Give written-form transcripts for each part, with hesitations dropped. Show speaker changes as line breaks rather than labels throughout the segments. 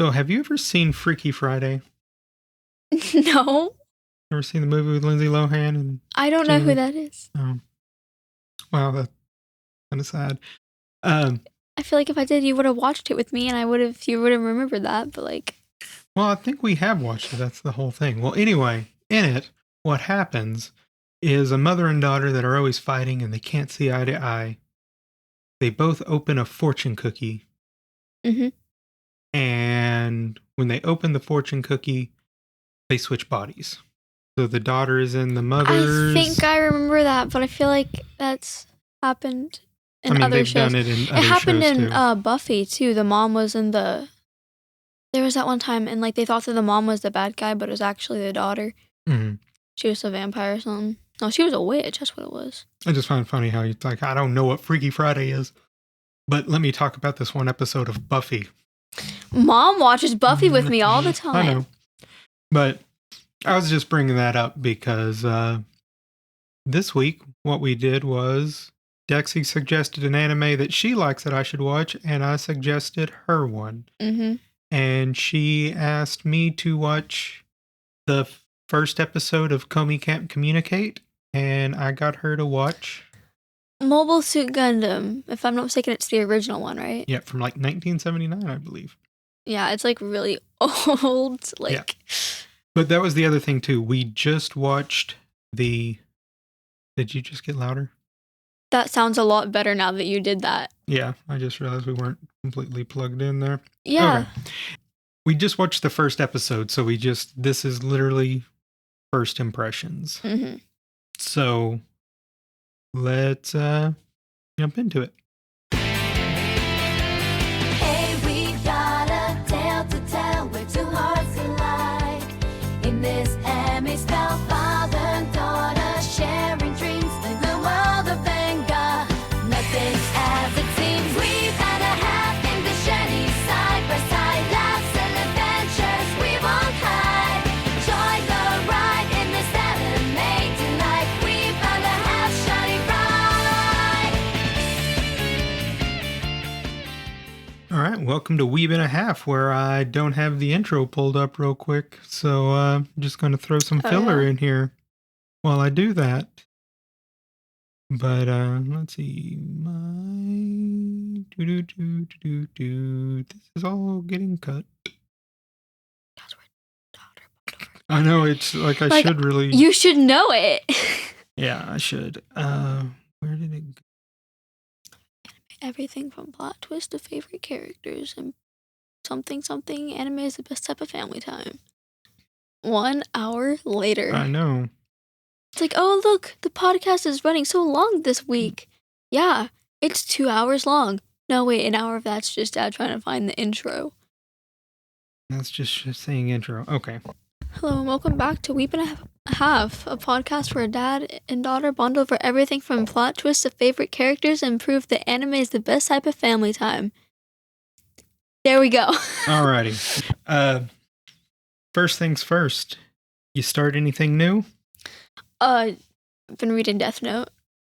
So, have you ever seen Freaky Friday?
No,
Ever seen the movie with Lindsay Lohan and
I don't know who
Jamie?
that is.
Oh, wow, that's kind of sad. Um,
I feel like if I did, you would have watched it with me, and you would have remembered that. But
well, I think we have watched it. That's the whole thing. Well, anyway, in it, what happens is a mother and daughter that are always fighting and they can't see eye to eye. They both open a fortune cookie,
hmm
and when they open the fortune cookie, they switch bodies. So the daughter is in the
I
mother's.
think I remember that, but I feel like that's happened in
I mean,
other
they've
shows.
done it in
It
other
happened
shows
in
too.
Buffy too. The mom was in the. There was that one time, and they thought that the mom was the bad guy, but it was actually the daughter.
Mhm.
She was a vampire or something. No, she was a witch. That's what it was.
I just find it funny how it's like, I don't know what Freaky Friday is. But let me talk about this one episode of Buffy.
Mom watches Buffy with me all the time.
I know. But I was just bringing that up because this week, what we did was Dexi suggested an anime that she likes that I should watch, and I suggested her one.
Mm-hmm.
And she asked me to watch the first episode of Komi Can't Communicate, and I got her to watch.
Mobile Suit Gundam. If I'm not mistaken, it's the original one, right?
Yeah, from 1979, I believe.
Yeah, it's really old.
Yeah. But that was the other thing too. We just watched the. Did you just get louder?
That sounds a lot better now that you did that.
Yeah, I just realized we weren't completely plugged in there.
Yeah.
Okay. We just watched the first episode, so this is literally first impressions.
Mm-hmm.
So let's jump into it.
Hey, we got a tale to tell where two hearts collide. In this anime spell, father and daughter sharing dreams in the world of Venga. Nothing's as it seems. We've had a half in the journey, side by side, laughs and adventures we won't hide. Join the ride in this anime tonight. We found a half shining bright.
All right, welcome to Weeb and a Half, where I don't have the intro pulled up real quick, so I'm just going to throw some filler in here while I do that. But let's see, this is all getting cut. I know, it's like I should really.
You should know it.
Yeah, I should. Where did it go?
Everything from plot twist to favorite characters and something. Anime is the best type of family time. 1 hour later.
I know.
It's like, oh, look, the podcast is running so long this week. Yeah, it's 2 hours long. No, wait, an hour of that's just Dad trying to find the intro.
That's just saying intro. Okay.
Hello, and welcome back to Weep and a Half, a podcast where a dad and daughter bond over everything from plot twists to favorite characters and prove that anime is the best type of family time. There we go.
Alrighty. First things first. You start anything new?
I've been reading Death Note.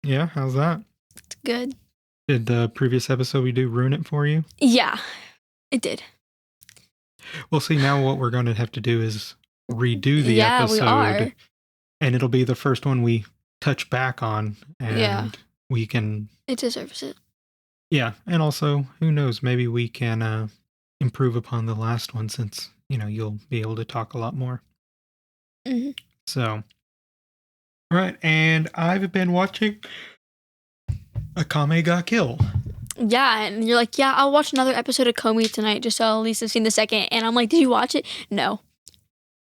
Yeah, how's that?
It's good.
Did the previous episode we do ruin it for you?
Yeah, it did.
Well, see, now what we're going to have to do is redo the episode.
We are.
And it'll be the first one we touch back on. And we can.
It deserves it.
Yeah. And also, who knows, maybe we can improve upon the last one since, you'll be able to talk a lot more.
Mm-hmm.
So. All right. And I've been watching Akame ga Kill.
Yeah, and you're like, yeah, I'll watch another episode of Komi tonight just so at least I've seen the second. And I'm like, did you watch it? No.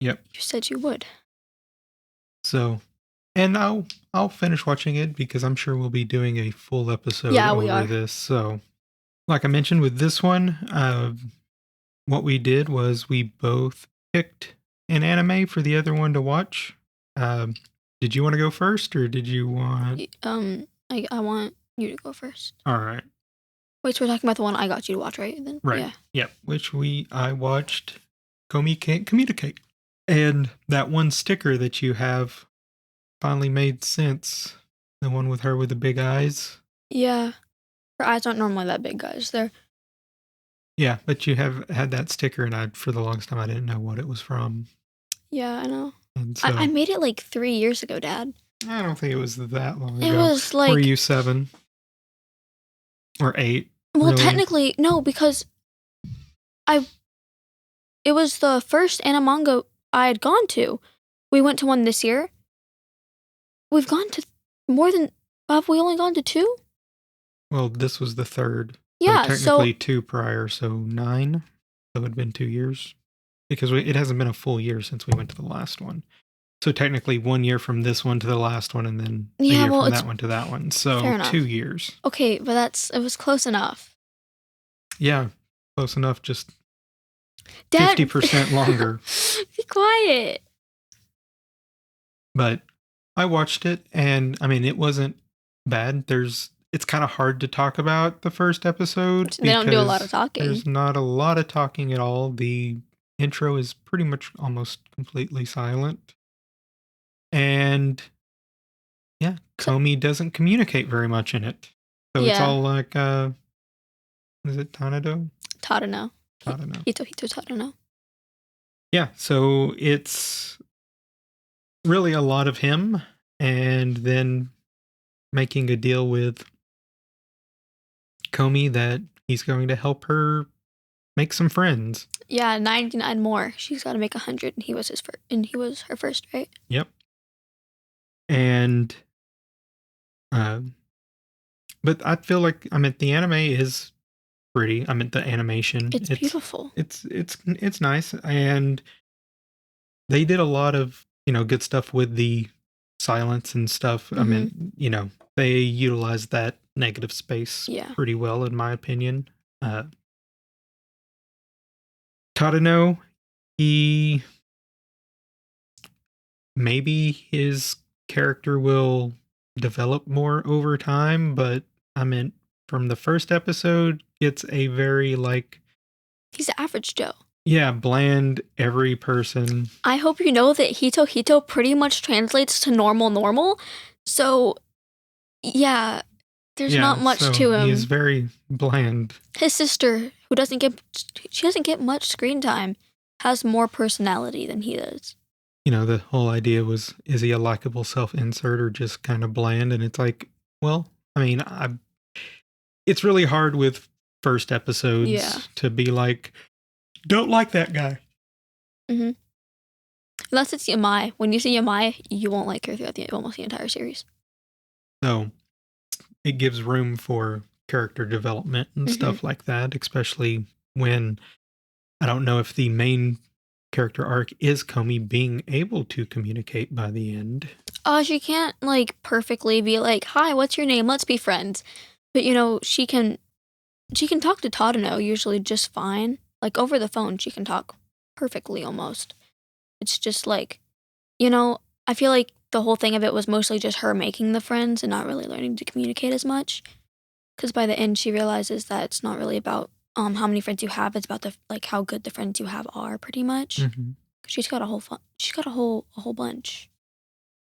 Yep.
You said you would.
So, and I'll finish watching it because I'm sure we'll be doing a full episode over this. So, like I mentioned with this one, what we did was we both picked an anime for the other one to watch. Did you want to go first, or did you want?
I want you to go first.
All right.
Wait, so we're talking about the one I got you to watch, right? Then,
right.
Yeah.
Yep. Which I watched. Komi Can't Communicate, and that one sticker that you have finally made sense. The one with her with the big eyes.
Yeah. Her eyes aren't normally that big, guys. They're
Yeah, but you have had that sticker, and for the longest time, I didn't know what it was from.
Yeah, I know.
And so,
I made it like 3 years ago, Dad.
I don't think it was that long ago.
It was like...
Were you 7? Or 8?
Well,
really?
Technically, no, because it was the first Animanga I had gone to. We went to one this year. We've gone to more than... Have we only gone to 2?
Well, this was the 3rd.
Yeah,
so technically 2 prior, so 9. So it would have been 2 years. Because it hasn't been a full year since we went to the last one. So technically 1 year from this one to the last one, and then a year from that one to that one. So 2 years.
Okay, but it was close enough.
Yeah, close enough. Just Dad, 50% longer.
Be quiet.
But I watched it, and I mean, it wasn't bad. It's kind of hard to talk about the first episode.
They don't do a lot of talking.
There's not a lot of talking at all. The intro is pretty much almost completely silent. And yeah, Komi doesn't communicate very much in it. So it's all like, is it Tadano?
Tadano. Hito Tadano.
Yeah, so it's really a lot of him, and then making a deal with Komi that he's going to help her make some friends.
Yeah, 99 more. She's got to make 100, and he was her first, right?
Yep. And but I feel like the anime is pretty. The animation.
It's beautiful.
It's nice, and they did a lot of good stuff with the silence and stuff.
Mm-hmm.
They utilized that negative space pretty well, in my opinion. Tadano, maybe his character will develop more over time, but from the first episode, it's a very
he's an average Joe.
Yeah, bland, every person.
I hope you know that Hito pretty much translates to normal. So, yeah, there's not much to him.
He's very bland.
His sister, who doesn't get much screen time, has more personality than he does.
The whole idea was, is he a likable self-insert or just kind of bland? And it's like, well, it's really hard with first episodes to be like, don't like that guy.
Mm-hmm. Unless it's Yamai. When you see Yamai, you won't like her throughout almost the entire series.
So it gives room for character development and stuff like that, especially when I don't know if the main character arc is Komi being able to communicate by the end.
She can't perfectly be like, "Hi, what's your name? Let's be friends." But she can talk to Tadano usually just fine. Over the phone, she can talk perfectly almost. It's just I feel like the whole thing of it was mostly just her making the friends and not really learning to communicate as much. Because by the end, she realizes that it's not really about how many friends you have. It's about how good the friends you have are, pretty much.
Mm-hmm.
She's got a whole bunch.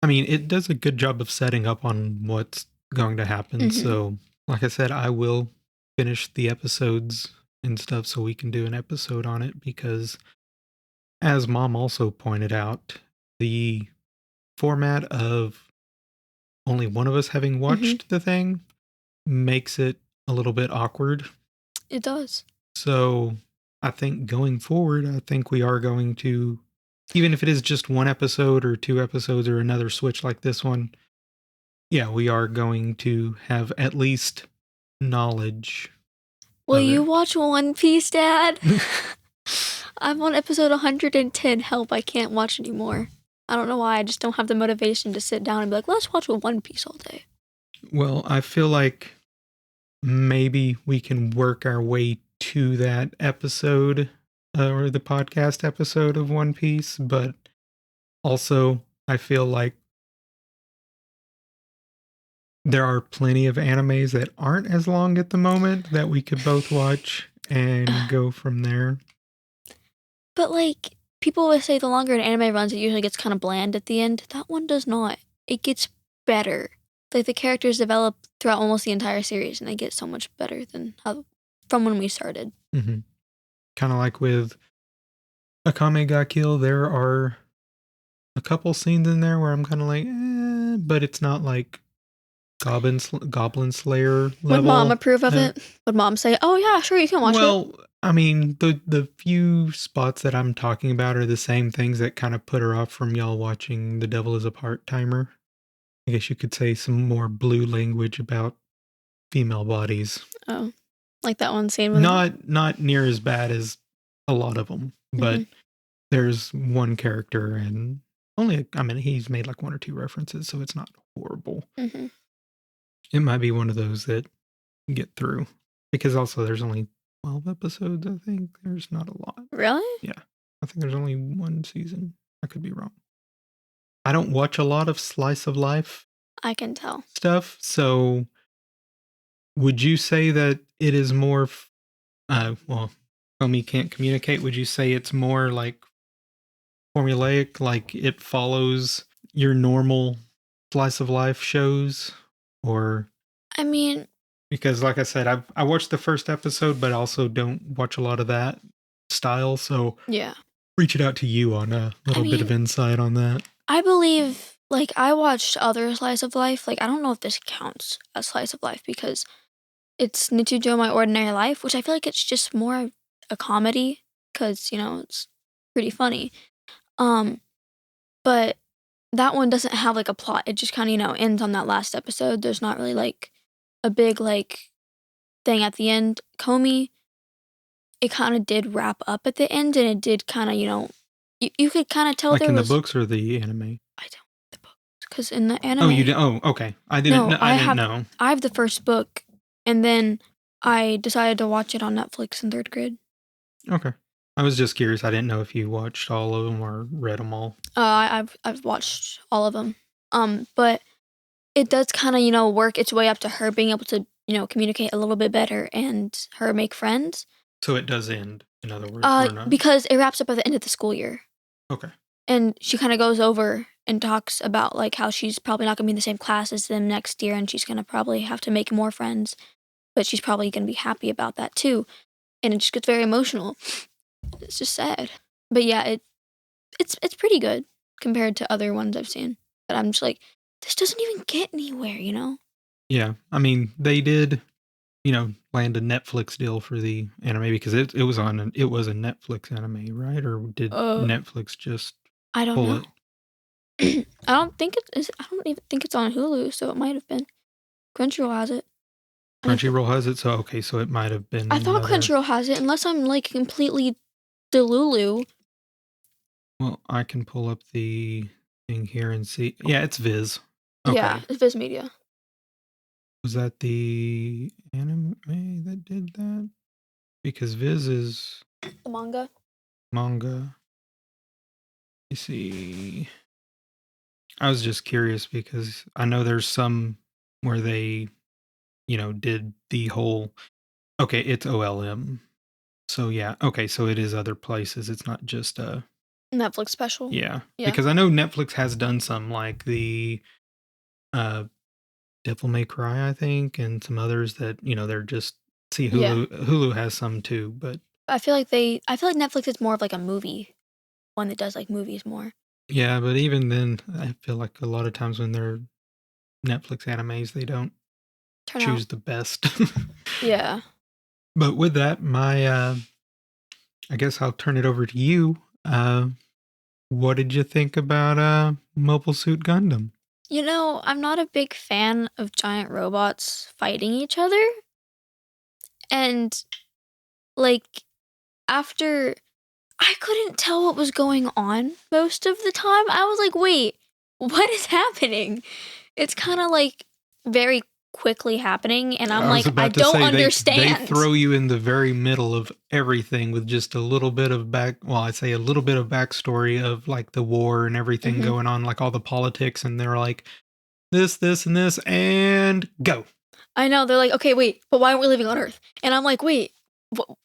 It does a good job of setting up on what's going to happen. Mm-hmm. So, like I said, I will finish the episodes and stuff so we can do an episode on it, because as Mom also pointed out, the format of only one of us having watched the thing makes it a little bit awkward.
It does.
So I think going forward, we are going to, even if it is just one episode or 2 episodes or another switch like this one, we are going to have at least knowledge.
Will you watch One Piece, Dad? I'm on episode 110. Help, I can't watch anymore. I don't know why. I just don't have the motivation to sit down and be like, let's watch One Piece all day.
Well, I feel like maybe we can work our way to that episode or the podcast episode of One Piece, but also I feel like there are plenty of animes that aren't as long at the moment that we could both watch and go from there.
But people always say the longer an anime runs, it usually gets kind of bland at the end. That one does not. It gets better. The characters develop throughout almost the entire series, and they get so much better than from when we started.
Mm-hmm. kind of like with Akame ga Kill, there are a couple scenes in there where I'm kind of like, but it's not like Goblin Slayer level.
Would Mom approve of it? Would Mom say, "Oh yeah, sure, you can watch it"?
Well, I mean, the few spots that I'm talking about are the same things that kind of put her off from y'all watching The Devil Is a Part-Timer. I guess you could say some more blue language about female bodies.
Oh, like that one scene with
not near as bad as a lot of them, but there's one character and he's made like 1 or 2 references, so it's not horrible.
Mm-hmm.
It might be one of those that get through because also there's only 12 episodes. I think there's not a lot.
Really?
Yeah, I think there's only 1 season. I could be wrong. I don't watch a lot of slice of life.
I can tell
stuff. So, would you say that it is more? Komi Can't Communicate. Would you say it's more like formulaic, like it follows your normal slice of life shows, or?
I mean,
because like I said, I watched the first episode, but also don't watch a lot of that style. So
yeah,
reaching out to you on a little bit of insight on that.
I believe, like, I watched other slice of life. Like, I don't know if this counts as slice of life because it's Nichijou My Ordinary Life, which I feel like it's just more a comedy because, it's pretty funny. But that one doesn't have, like, a plot. It just kind of, ends on that last episode. There's not really, like, a big, like, thing at the end. Komi, it kind of did wrap up at the end, and it did kind of, you could kind of tell
like
there
in
was...
the books or the anime?
I don't know the books, because in the anime...
Oh, you did? Oh, okay. I didn't know.
I have the first book, and then I decided to watch it on Netflix in 3rd grade.
Okay. I was just curious. I didn't know if you watched all of them or read them all.
I've watched all of them. But it does kind of, work its way up to her being able to, communicate a little bit better and her make friends.
So it does end, in other words, or not?
Because it wraps up at the end of the school year.
Okay.
And she kind of goes over and talks about, like, how she's probably not going to be in the same class as them next year, and she's going to probably have to make more friends. But she's probably going to be happy about that, too. And it just gets very emotional. It's just sad. But yeah, it's pretty good compared to other ones I've seen. But I'm just like, this doesn't even get anywhere,
Yeah. I mean, they did, land a Netflix deal for the anime because it was a Netflix anime, right? Or did Netflix just
I don't
pull
know.
it?
I don't even think it's on Hulu, so it might have been. Crunchyroll has it.
Crunchyroll has it, so it might have been.
I thought Crunchyroll has it, unless I'm like completely delulu.
Well, I can pull up the thing here and see. Yeah, it's Viz.
Okay. Yeah, it's Viz Media.
Was that the anime that did that? Because Viz is
the manga.
You see. I was just curious because I know there's some where they, did the whole. Okay, it's OLM. So yeah, okay, so it is other places. It's not just a
Netflix special.
Yeah, because I know Netflix has done some like the Devil May Cry, I think, and some others that they're just Hulu. Yeah. Hulu has some too, but
I feel like Netflix is more of like a movie one that does like movies more.
Yeah, but even then, I feel like a lot of times when they're Netflix animes, they don't choose the best.
Yeah.
But with that, I guess I'll turn it over to you. What did you think about Mobile Suit Gundam?
I'm not a big fan of giant robots fighting each other. And, like, after... I couldn't tell what was going on most of the time. I was like, wait, what is happening? It's kind of, like, very quickly happening, and I'm like, I don't understand.
They throw you in the very middle of everything with just a little bit of backstory of like the war and everything going on, like all the politics, and they're like this and this and go.
I know, they're like, okay, wait, but why aren't we living on Earth? And I'm like, wait,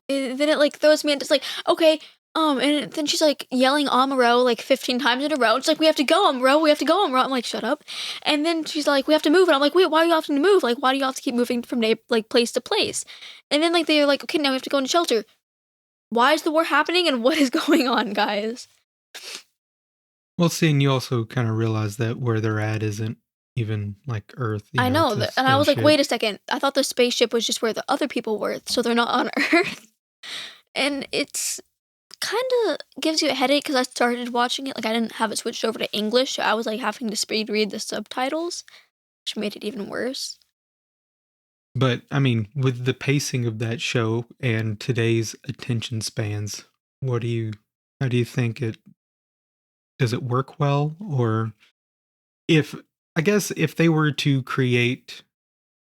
then it like throws me into just like, okay, and then she's like yelling Amuro like 15 times in a row. It's like, we have to go, Amuro, we have to go, Amuro. I'm like, shut up. And then she's like, we have to move. And I'm like, wait, why do you have to move? Like, why do you have to keep moving from place to place? And then like they're like, okay, now we have to go into shelter. why is the war happening and what is going on, guys?
Well, seeing you also kind of realize that where they're at isn't even like Earth.
I know, and I was like, wait a second. I thought the spaceship was just where the other people were, so they're not on Earth. And it's kind of gives you a headache because I started watching it. Like, I didn't have it switched over to English, so I was like having to speed read the subtitles, which made it even worse.
But, I mean, with the pacing of that show and today's attention spans, how do you think does it work well? Or I guess if they were to create,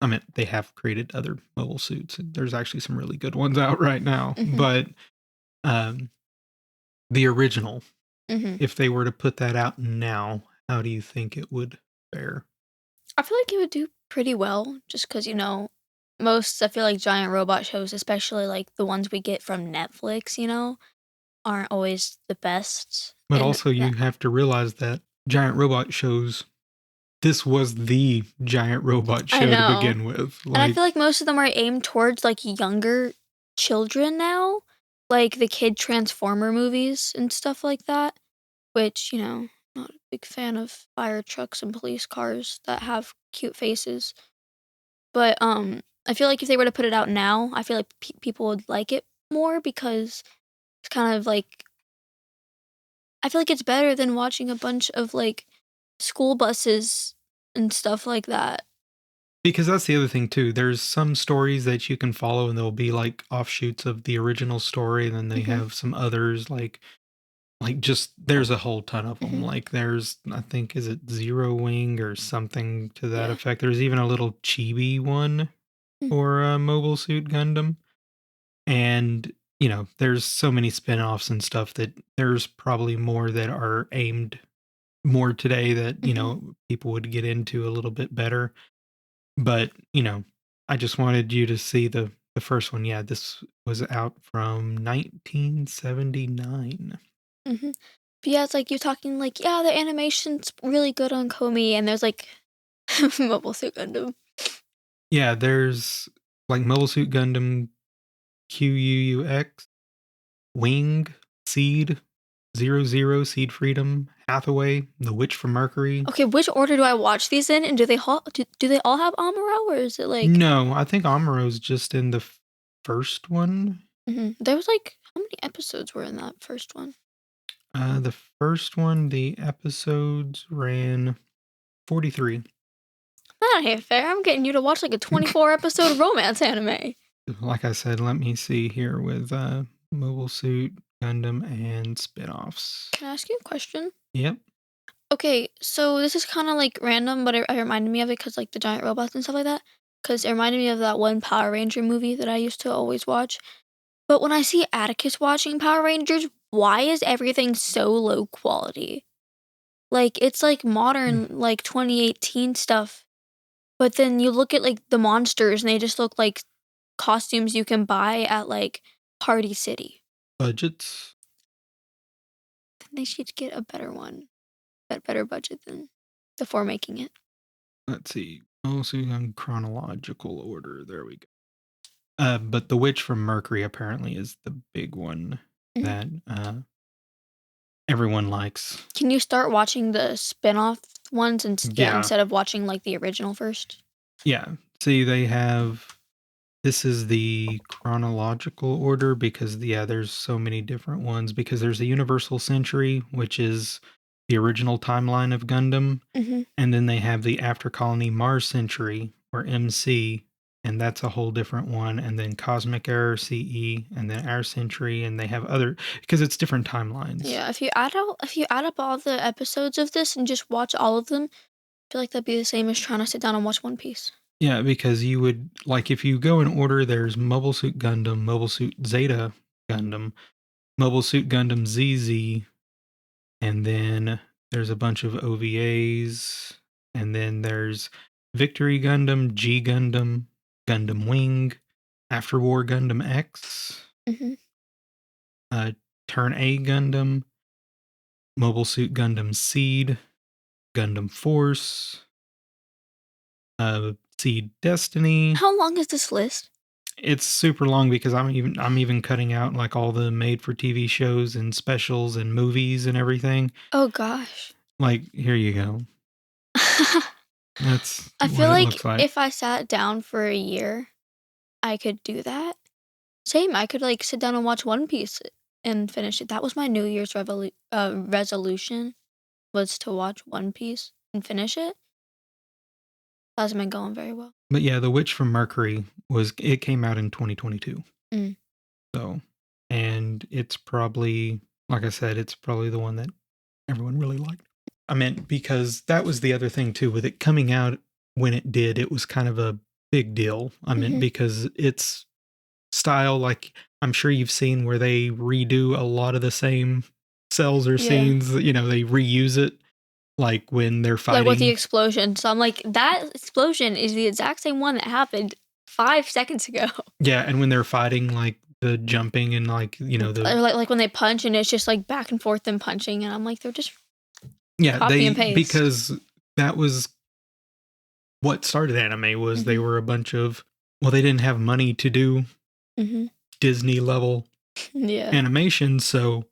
I mean, they have created other mobile suits. There's actually some really good ones out right now.
Mhm.
But the original,
Mhm.
if they were to put that out now, how do you think it would fare?
I feel like it would do pretty well, just because, most, I feel like giant robot shows, especially like the ones we get from Netflix, aren't always the best.
But
And
also, you have to realize that giant robot shows, this was the giant robot
I
show to
know.
begin with.
And I feel like most of them are aimed towards like younger children now, like the kid Transformer movies and stuff like that, which, not a big fan of fire trucks and police cars that have cute faces. But I feel like if they were to put it out now, I feel like people would like it more because it's kind of like I feel like it's better than watching a bunch of like school buses and stuff like that.
Because that's the other thing too. There's some stories that you can follow and they'll be like offshoots of the original story, and then they
Mhm.
have some others like just there's a whole ton of them.
Mhm.
Like there's, I think, is it Zero Wing or something to that
Yeah.
effect. There's even a little chibi one
Mm.
for Mobile Suit Gundam. And, there's so many spin-offs and stuff that there's probably more that are aimed more today that,
Mhm.
people would get into a little bit better. But, I just wanted you to see the first one. Yeah, this was out from 1979.
Mhm. But yeah, it's like you're talking like, yeah, the animation's really good on Komi, and there's like Mobile Suit Gundam.
Yeah, there's like Mobile Suit Gundam, QUUX, Wing, Seed, 00, Seed Freedom, Hathaway, The Witch from Mercury.
Okay, which order do I watch these in, and do they all have Amuro, or is it like?
No, I think Amuro's just in the first one.
There was like how many episodes were in that first one?
The first one, the episodes ran 43.
That ain't fair. I'm getting you to watch like a 24 episode romance anime.
Like I said, let me see here with Mobile Suit Gundam and spin-offs.
Can I ask you a question?
Yep.
Okay, so this is kind of like random, but it reminded me of it because like the giant robots and stuff like that. Because it reminded me of that one Power Ranger movie that I used to always watch. But when I see Atticus watching Power Rangers, why is everything so low quality? Like, it's like modern, like 2018 stuff. But then you look at like the monsters and they just look like costumes you can buy at like Party City.
Budgets.
Then they should get a better one, better budget than before making it.
Let's see. Also in chronological order. There we go. But The Witch from Mercury apparently is the big one that everyone likes.
Can you start watching the spin-off ones instead of watching like the original first?
Yeah. See, this is the chronological order because there's so many different ones, because there's a Universal Century, which is the original timeline of Gundam. And then they have the After Colony Mars Century, or MC, and that's a whole different one. And then Cosmic Era CE, and then our century, and they have other, because it's different timelines.
Yeah, if you add up all the episodes of this and just watch all of them, I feel like that'd be the same as trying to sit down and watch One Piece.
Yeah, because you would, like, if you go in order, there's Mobile Suit Gundam, Mobile Suit Zeta Gundam, Mobile Suit Gundam ZZ, and then there's a bunch of OVAs, and then there's Victory Gundam, G Gundam, Gundam Wing, After War Gundam X, Turn A Gundam, Mobile Suit Gundam Seed, Gundam Force, Seed Destiny.
How long is this list?
It's super long because I'm even cutting out like all the made for TV shows and specials and movies and everything.
Oh gosh.
Like, here you go. That's
I
what
feel
it
like
looks like.
if I sat down for a year, I could do that. Same, I could like sit down and watch One Piece and finish it. That was my New Year's resolution, was to watch One Piece and finish it. Hasn't been going very well.
But yeah, The Witch from Mercury it came out in 2022.
Mm.
So, and it's probably, like I said, it's probably the one that everyone really liked. I meant because that was the other thing too, with it coming out when it did, it was kind of a big deal. I meant because it's style, like I'm sure you've seen where they redo a lot of the same cells or scenes, they reuse it, like when they're fighting.
Like with the explosion. So I'm like, that explosion is the exact same one that happened 5 seconds ago.
Yeah, and when they're fighting, like the jumping and like,
or like when they punch and it's just like back and forth and punching, and I'm like, they're just copy and paste.
Because that was what started anime was they were a bunch of, they didn't have money to do Disney level animation, so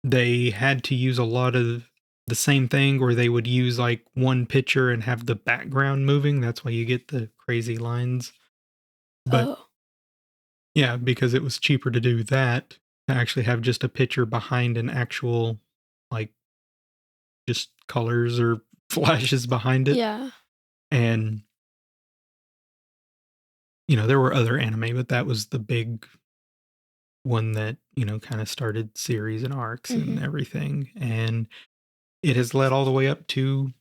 they had to use a lot of the same thing, or they would use like one picture and have the background moving. That's why you get the crazy lines. But yeah, because it was cheaper to do that, to actually have just a picture behind an actual, like, just colors or flashes behind it.
Yeah.
And, there were other anime, but that was the big one that, kind of started series and arcs and everything. And it has led all the way up to,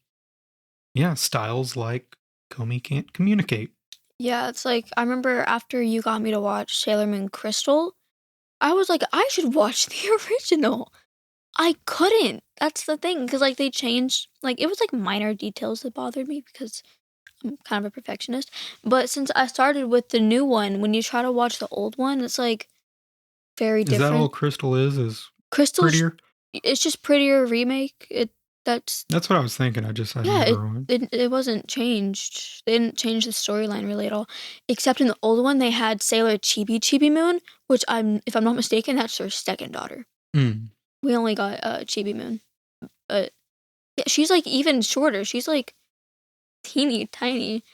styles like Komi Can't Communicate.
Yeah, it's like, I remember after you got me to watch Sailor Moon Crystal, I was like, I should watch the original. I couldn't. That's the thing, because like they changed, like it was like minor details that bothered me because I'm kind of a perfectionist. But since I started with the new one, when you try to watch the old one, it's like very different.
Is that all Crystal is
Crystal's
prettier?
It's just prettier remake. That's
what I was thinking.
it wasn't changed. They didn't change the storyline really at all. Except in the old one, they had Sailor Chibi Moon, which if I'm not mistaken, that's her second daughter. We only got Chibi Moon, but yeah, she's like even shorter. She's like teeny tiny.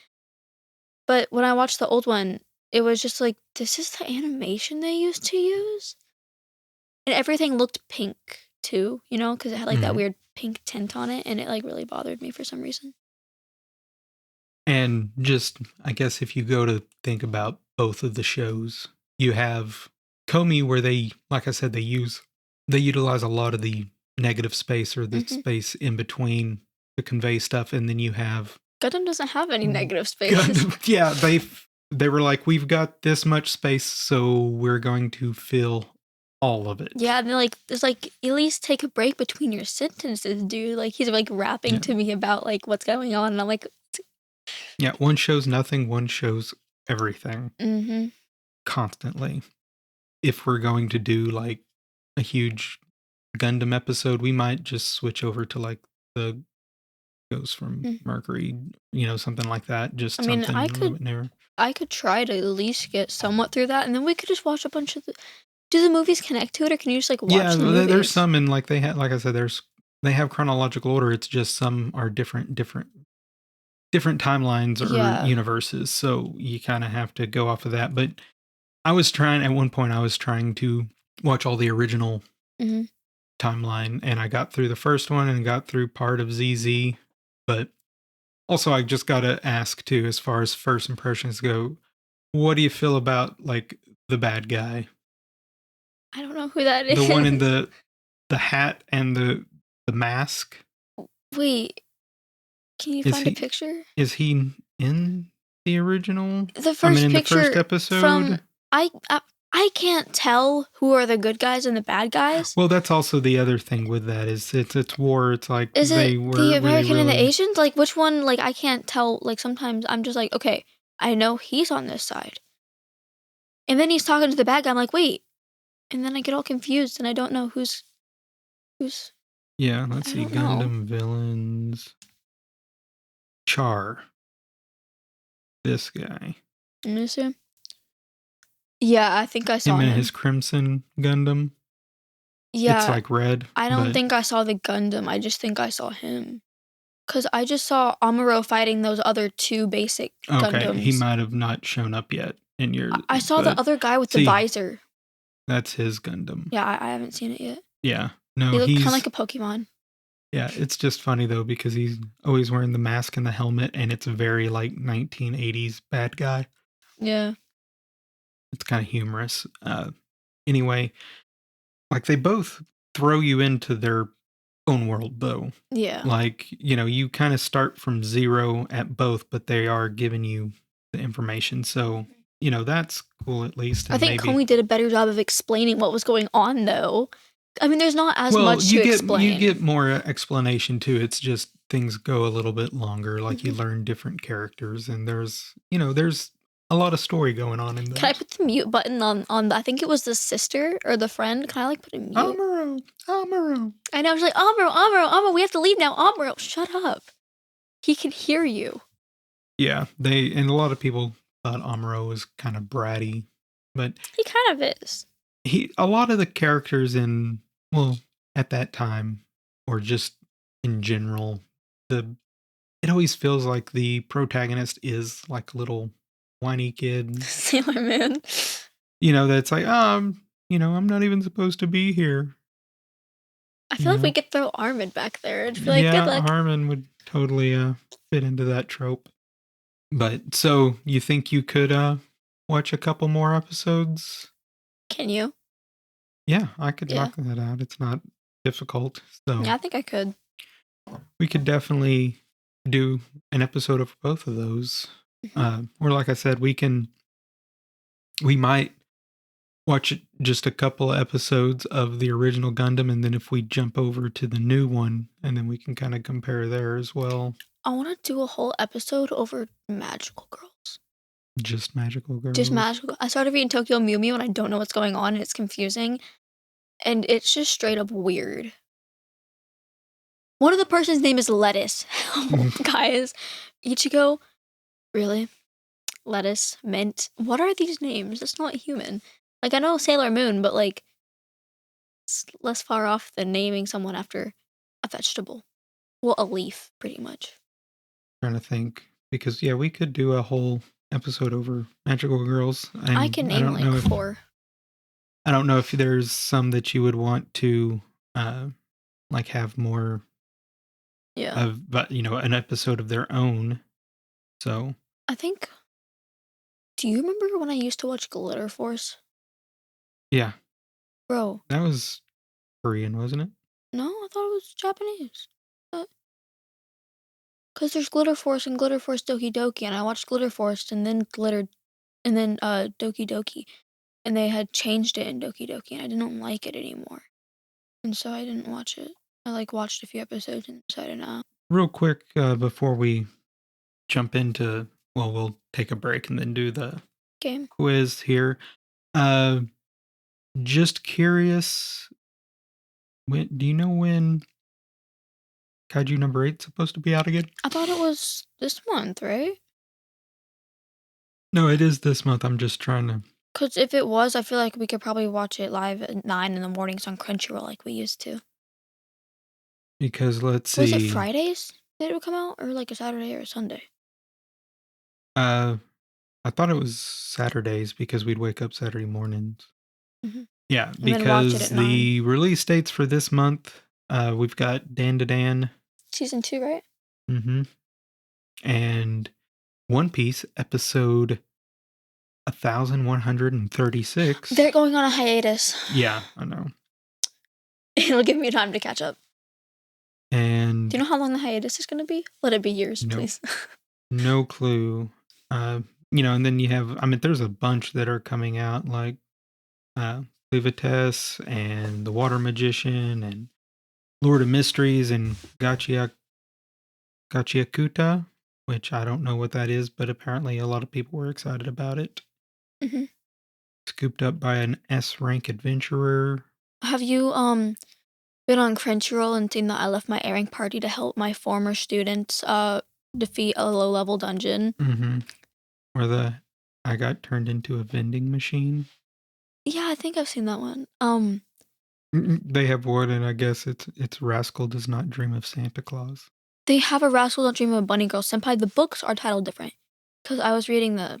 But when I watched the old one, it was just like, this is the animation they used to use, and everything looked pink too, because it had like that weird pink tint on it, and it like really bothered me for some reason.
And just, I guess if you go to think about both of the shows, you have Komi, where they, like I said, they utilize a lot of the negative space or the space in between to convey stuff, and then you have
Gundam doesn't have any negative space.
Yeah, they were like, we've got this much space, so we're going to fill all of it.
Yeah, and they're like, it's like, at least take a break between your sentences, dude. Like, he's like rapping to me about like what's going on, and I'm like,
yeah, one shows nothing, one shows everything. Constantly. If we're going to do like a huge Gundam episode, we might just switch over to like the Goes from Mercury, something like that. Just something a little bit newer.
I could try to at least get somewhat through that, and then we could just watch a bunch of do the movies connect to it, or can you just like watch the movies?
There's some, and like they have, like I said, they have chronological order. It's just some are different timelines or universes, so you kind of have to go off of that. But at one point I was trying to watch all the original timeline, and I got through the first one and got through part of ZZ. But also, I just got to ask too, as far as first impressions go, what do you feel about like the bad guy?
I don't know who that is.
The one in the hat and the mask.
Wait, can you find a picture?
Is he in the original?
The first
in
picture
the first episode.
From I can't tell who are the good guys and the bad guys.
Well, that's also the other thing with that is it's war. It's like
is it the American and the Asians? Like which one? Like I can't tell. Like sometimes I'm just like, okay, I know he's on this side, and then he's talking to the bad guy. I'm like, wait, and then I get all confused and I don't know who's.
Yeah, let's see. Gundam villains. Char. This guy.
Let me see. Yeah, I think I saw
Him
him.
and his Crimson Gundam.
Yeah.
It's like red.
I don't think I saw the Gundam. I just think I saw him. Because I just saw Amuro fighting those other 2 basic Gundams.
He might have not shown up yet in your...
I saw the other guy with the visor.
That's his Gundam.
Yeah, I haven't seen it yet.
Yeah. No,
he looked kind of like a Pokemon.
Yeah, it's just funny, though, because he's always wearing the mask and the helmet, and it's very, like, 1980s bad guy.
Yeah.
It's kind of humorous. Anyway, like, they both throw you into their own world, though.
Yeah.
Like, you kind of start from zero at both, but they are giving you the information. So, that's cool at least.
And I think Komi did a better job of explaining what was going on, though. I mean, there's not as much to explain.
You get more explanation, too. It's just things go a little bit longer. Like, you learn different characters, and there's a lot of story going on in there.
Can I put the mute button on I think it was the sister or the friend? Can I, put a mute?
Amuro.
I know, I was like, Amuro, we have to leave now. Amuro, shut up. He can hear you.
Yeah, and a lot of people thought Amuro was kind of bratty, but...
He kind of is.
A lot of the characters at that time, or just in general, it always feels like the protagonist is like a little whiny kid.
Sailor Moon.
That's like, I'm not even supposed to be here.
I feel like we could throw Armin back there. I'd feel like good luck.
Armin would totally fit into that trope. But, so, you think you could watch a couple more episodes?
Can you?
Yeah, I could knock that out. It's not difficult. So
yeah, I think I could.
We could definitely do an episode of both of those. Or like I said, we might watch just a couple of episodes of the original Gundam, and then if we jump over to the new one, and then we can kind of compare there as well.
I want to do a whole episode over magical girls.
Just magical girls?
Just magical. I started reading Tokyo Mew Mew, and I don't know what's going on, and it's confusing. And it's just straight up weird. One of the person's name is Lettuce. Guys, Ichigo, really? Lettuce, Mint. What are these names? That's not human. Like, I know Sailor Moon, but like, it's less far off than naming someone after a vegetable. Well, a leaf, pretty much.
Trying to think. Because, yeah, we could do a whole episode over magical girls.
I can name like 4.
I don't know if there's some that you would want to like have more of, but an episode of their own. So
I think, do you remember when I used to watch Glitter Force?
Yeah.
Bro.
That was Korean, wasn't it?
No, I thought it was Japanese. Because there's Glitter Force and Glitter Force Doki Doki, and I watched Glitter Force and then Doki Doki. And they had changed it in Doki Doki, and I didn't like it anymore. And so I didn't watch it. I watched a few episodes and decided not.
Real quick, before we jump into, we'll take a break and then do the
game
quiz here. Just curious, do you know when Kaiju No.8 is supposed to be out again?
I thought it was this month, right?
No, it is this month. I'm just trying to...
Because if it was, I feel like we could probably watch it live at 9 in the mornings on Crunchyroll like we used to.
Because let's see.
Was it Fridays that it would come out? Or like a Saturday or a Sunday?
I thought it was Saturdays because we'd wake up Saturday mornings.
Mm-hmm.
Yeah, because the release dates for this month, we've got Dan to Dan.
Season 2, right?
Mm-hmm. And One Piece episode 1136.
They're going on a hiatus.
Yeah, I know.
It'll give me time to catch up.
And
do you know how long the hiatus is going to be? Let it be years, please.
No clue. And then you have, there's a bunch that are coming out, like Levites and The Water Magician and Lord of Mysteries and Gachiakuta, which I don't know what that is, but apparently a lot of people were excited about it.
Mm-hmm.
Scooped up by an S-rank adventurer.
Have you been on Crunchyroll and seen that I left my airing party to help my former students defeat a low-level dungeon?
Mm-hmm. Where the I got turned into a vending machine.
Yeah, I think I've seen that one.
They have one, and I guess it's Rascal Does Not Dream of Santa Claus.
They have a Rascal Don't Dream of a Bunny Girl Senpai. The books are titled different because I was reading the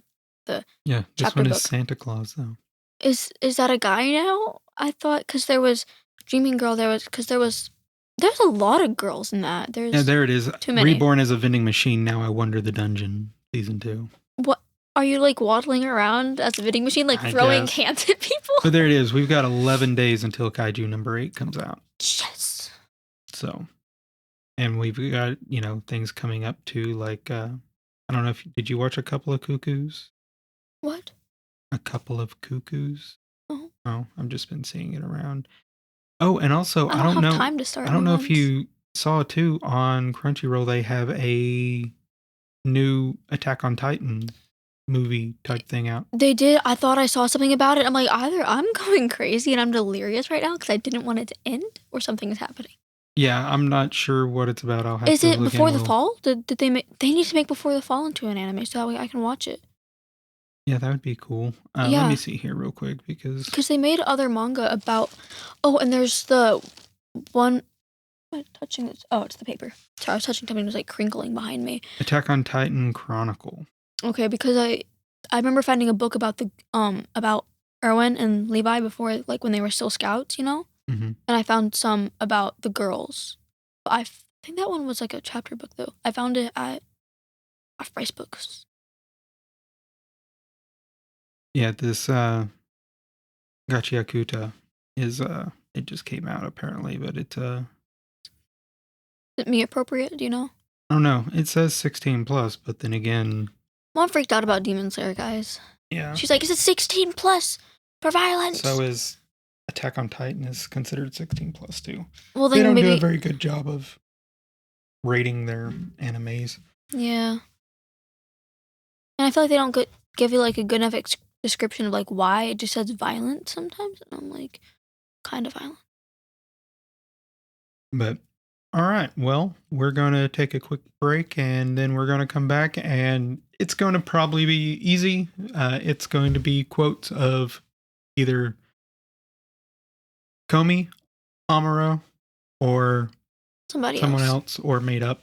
Yeah, this
chapter
one is
book.
Santa Claus though.
Is that a guy now? I thought because there was Dreaming Girl. There's a lot of girls in that.
Yeah, there it is.
Too many.
Reborn as a vending machine. Now I Wonder the Dungeon, season 2.
What are you like waddling around as a vending machine, like throwing cans at people?
But there it is. We've got 11 days until Kaiju No.8 comes out.
Yes.
So, and we've got things coming up too. Like I don't know if did you watch A Couple of Cuckoos?
What?
A Couple of Cuckoos.
Oh.
Oh, I've just been seeing it around. Oh, and also
I don't have time to start.
I don't know if you saw too on Crunchyroll. They have a new Attack on Titan movie type thing out.
They did. I thought I saw something about it. I'm like, either I'm going crazy and I'm delirious right now because I didn't want it to end, or something is happening.
Yeah, I'm not sure what it's about. I'll have
is
to
it
look
Before the Fall? Did they make? They need to make Before the Fall into an anime so that way I can watch it.
Yeah, that would be cool.
Yeah.
Let me see here real quick because
they made other manga about. Oh, and there's the one. Am I touching this? Oh, it's the paper. Sorry, I was touching something that was like crinkling behind me.
Attack on Titan Chronicle.
Okay, because I remember finding a book about about Erwin and Levi before, like when they were still scouts,
Mm-hmm.
And I found some about the girls. I think that one was like a chapter book though. I found it at Off-Price Books.
Yeah, this Gachiakuta is it just came out apparently, but it's
Is it me appropriate? Do you know?
I don't know. It says 16 plus, but then again,
Mom freaked out about Demon Slayer, guys.
Yeah.
She's like, "Is it 16 plus for violence?"
So is Attack on Titan is considered 16 plus too.
Well, then
they don't
maybe
do a very good job of rating their animes.
Yeah. And I feel like they don't give you like a good enough description of like why. It just says violent sometimes, and I'm like, kind of violent.
But all right, well, we're going to take a quick break and then we're going to come back, and it's going to probably be easy. It's going to be quotes of either Komi, Amuro, or someone else, or made up.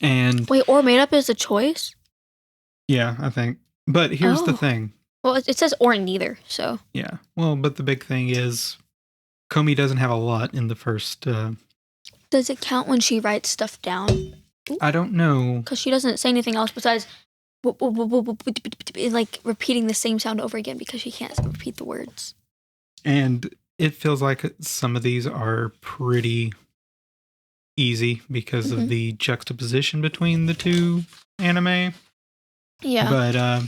And
wait, or made up is a choice?
Yeah, I think. But here's the thing.
Well, it says or neither, so.
Yeah. Well, but the big thing is Komi doesn't have a lot in the first.
Does it count when she writes stuff down?
I don't know.
Because she doesn't say anything else besides like repeating the same sound over again because she can't repeat the words.
And it feels like some of these are pretty easy because of the juxtaposition between the two anime.
Yeah.
But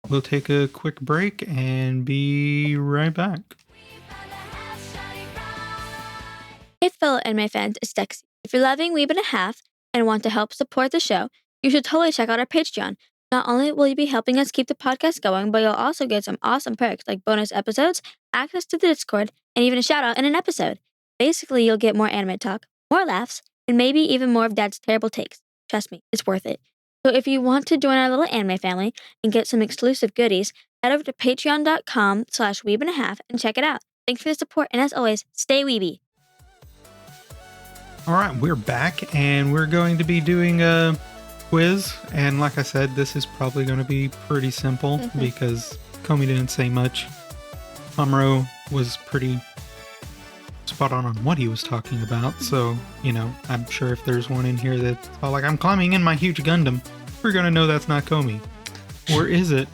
we'll take a quick break and be right back.
Hey fellow anime fans, it's Dexi. If you're loving Weeb and a Half and want to help support the show, you should totally check out our Patreon. Not only will you be helping us keep the podcast going, but you'll also get some awesome perks like bonus episodes, access to the Discord, and even a shout out in an episode. Basically, you'll get more anime talk, more laughs, and maybe even more of Dad's terrible takes. Trust me, it's worth it. So if you want to join our little anime family and get some exclusive goodies, head over to patreon.com/weebandahalf and check it out. Thanks for the support, and as always, stay weeby.
All right, we're back, and we're going to be doing a quiz. And like I said, this is probably going to be pretty simple because Komi didn't say much. Amuro was pretty spot on what he was talking about. So, I'm sure if there's one in here that's all like, I'm climbing in my huge Gundam, we're going to know that's not Komi. Or is it?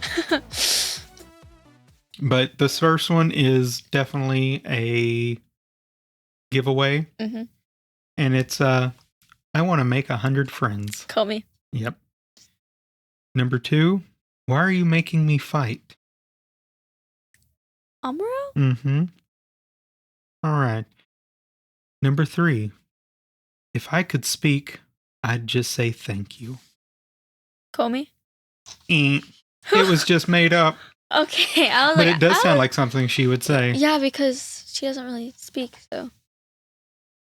But this first one is definitely a giveaway.
Mm-hmm.
And it's, I want to make 100 friends.
Komi.
Yep. Number 2, why are you making me fight?
Amuro?
Mm-hmm. All right. Number 3, if I could speak, I'd just say thank you.
Komi?
It was just made up.
Okay, I was
but it does sound like something she would say.
Yeah, because she doesn't really speak, so.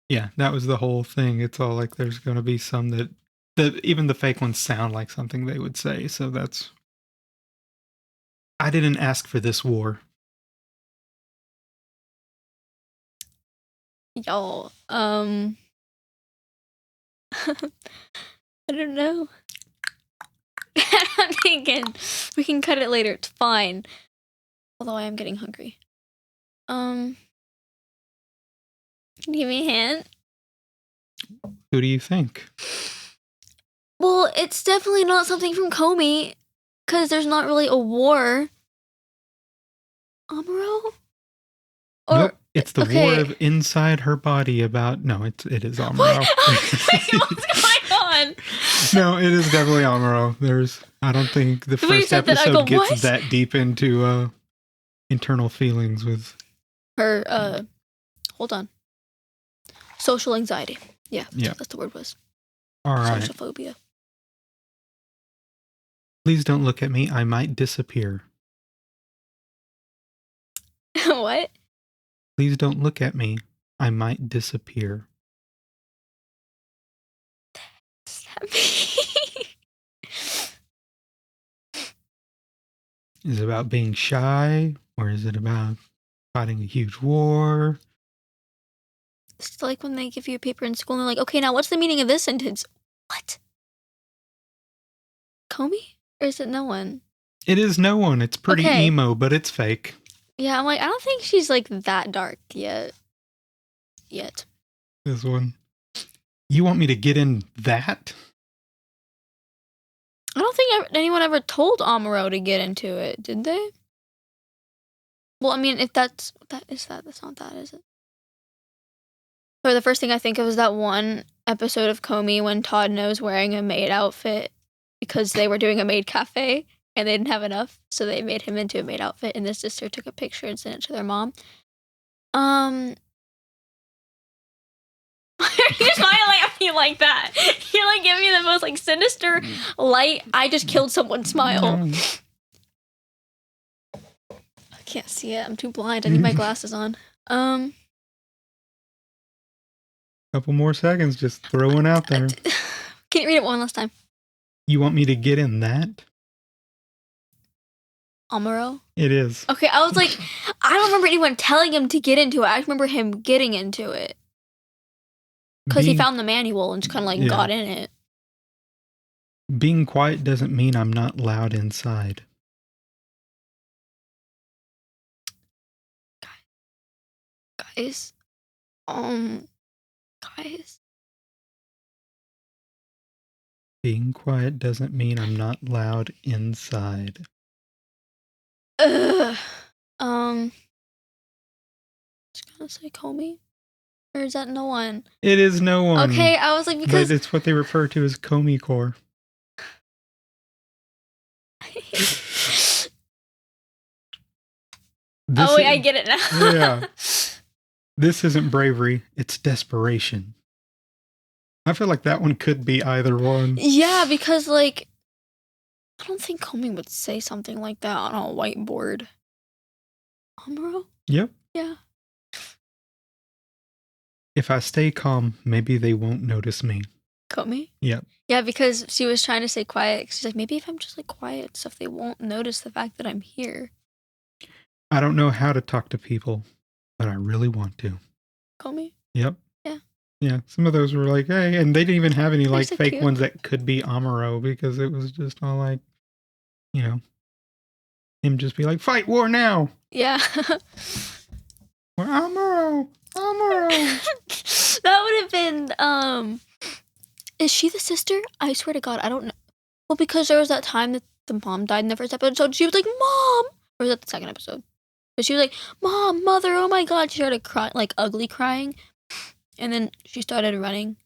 Yeah, that was the whole thing. It's all like there's going to be some that even the fake ones sound like something they would say. So that's I didn't ask for this war.
Y'all, I don't know. I'm thinking we can cut it later. It's fine. Although I am getting hungry. Can you give me a hint?
Who do you think?
Well, it's definitely not something from Komi, because there's not really a war. Amuro?
Nope, it's the war of inside her body about... No, it is Amuro.
What? What's going on?
No, it is definitely Amuro. I don't think the first episode gets that deep into internal feelings with...
Her, hold on. Social anxiety. Yeah, that's the word was.
All right.
Social phobia.
Please don't look at me. I might disappear.
What?
Please don't look at me. I might disappear.
What's that mean?
Is it about being shy? Or is it about fighting a huge war?
It's like when they give you a paper in school and they're like, okay, now what's the meaning of this sentence? What? Komi? Or is it no one?
It is no one. It's pretty emo, but it's fake.
Yeah, I'm like, I don't think she's like that dark yet.
This one. You want me to get in that?
I don't think anyone ever told Amuro to get into it, did they? Well, I mean, if that's not that, is it? Or the first thing I think of is that one episode of Komi when Todd knows wearing a maid outfit because they were doing a maid cafe and they didn't have enough, so they made him into a maid outfit, and his sister took a picture and sent it to their mom. Why are you smiling at me like that? You're like giving me the most like sinister light, I just killed someone smile. I can't see it. I'm too blind. I need my glasses on.
Couple more seconds, just throw one out there.
Can you read it one last time?
You want me to get in that?
Amuro?
It is.
Okay, I was like, I don't remember anyone telling him to get into it. I remember him getting into it. Because he found the manual and just kind of like got in it.
Being quiet doesn't mean I'm not loud inside.
Guys. Guys.
Being quiet doesn't mean I'm not loud inside.
Just gonna say Komi? Or is that no one?
It is no one.
Okay, I was like, because...
But it's what they refer to as Komi Core.
Wait, I get it now.
Yeah. This isn't bravery, it's desperation. I feel like that one could be either one.
Yeah, because, like, I don't think Komi would say something like that on a whiteboard. Amuro?
Yep.
Yeah.
If I stay calm, maybe they won't notice me.
Komi?
Yep.
Yeah, because she was trying to stay quiet. She's like, maybe if I'm just, like, quiet stuff, they won't notice the fact that I'm here.
I don't know how to talk to people, but I really want to.
Komi?
Yep.
Yeah.
Yeah, some of those were like, hey, and they didn't even have any like
so
fake
cute
ones that could be Amuro because it was just all like, you know, him just be like, fight war now.
Yeah.
We're Amuro.
That would have been, is she the sister? I swear to God, I don't know. Well, because there was that time that the mom died in the first episode, she was like, Mom! Or was that the second episode? But she was like, Mom, Mother, oh my God. She started crying, like ugly crying. And then she started running.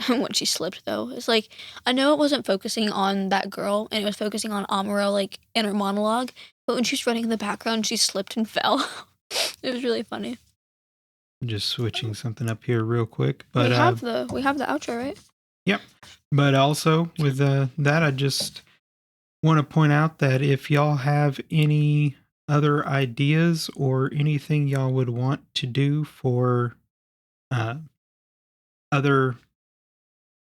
When she slipped, though, it's like, I know it wasn't focusing on that girl, and it was focusing on Amuro, like, in her monologue. But when she was running in the background, she slipped and fell. It was really funny.
Just switching something up here real quick. But
we have the outro, right?
Yep. But also with that, I just want to point out that if y'all have any other ideas or anything y'all would want to do for other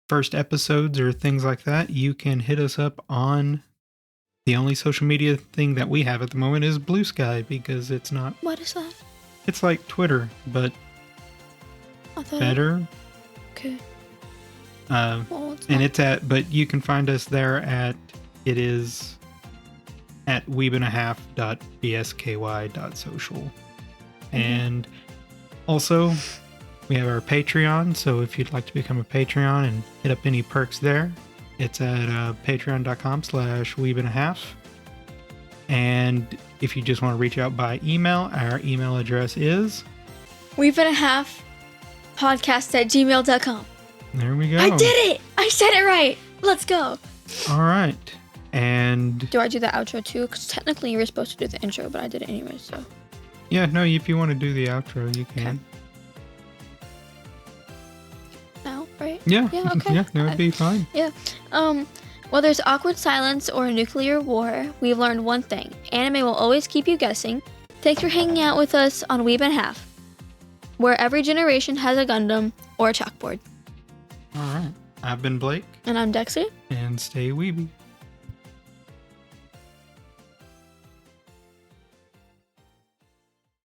first episodes or things like that, you can hit us up on The only social media thing that we have at the moment is Blue Sky because it's not...
What is that?
It's like Twitter, but better.
Okay.
But you can find us there at weeb.bsky.social. And also, we have our Patreon, so if you'd like to become a Patreon and hit up any perks there, it's at patreon.com/weeb.5. And if you just want to reach out by email, our email address is
weeb.5podcast@gmail.com.
There we go.
I did it! I said it right! Let's go!
All right. And...
Do I do the outro too? Because technically you were supposed to do the intro, but I did it anyway, so...
Yeah, no, if you want to do the outro, you can.
Okay. Now, right?
Yeah.
Yeah, okay.
Yeah, that would be fine.
Yeah. Whether it's awkward silence or a nuclear war, we've learned one thing. Anime will always keep you guessing. Thanks for hanging out with us on Weeb and Half, where every generation has a Gundam or a chalkboard.
All right. I've been Blake.
And I'm Dexi.
And stay weeby.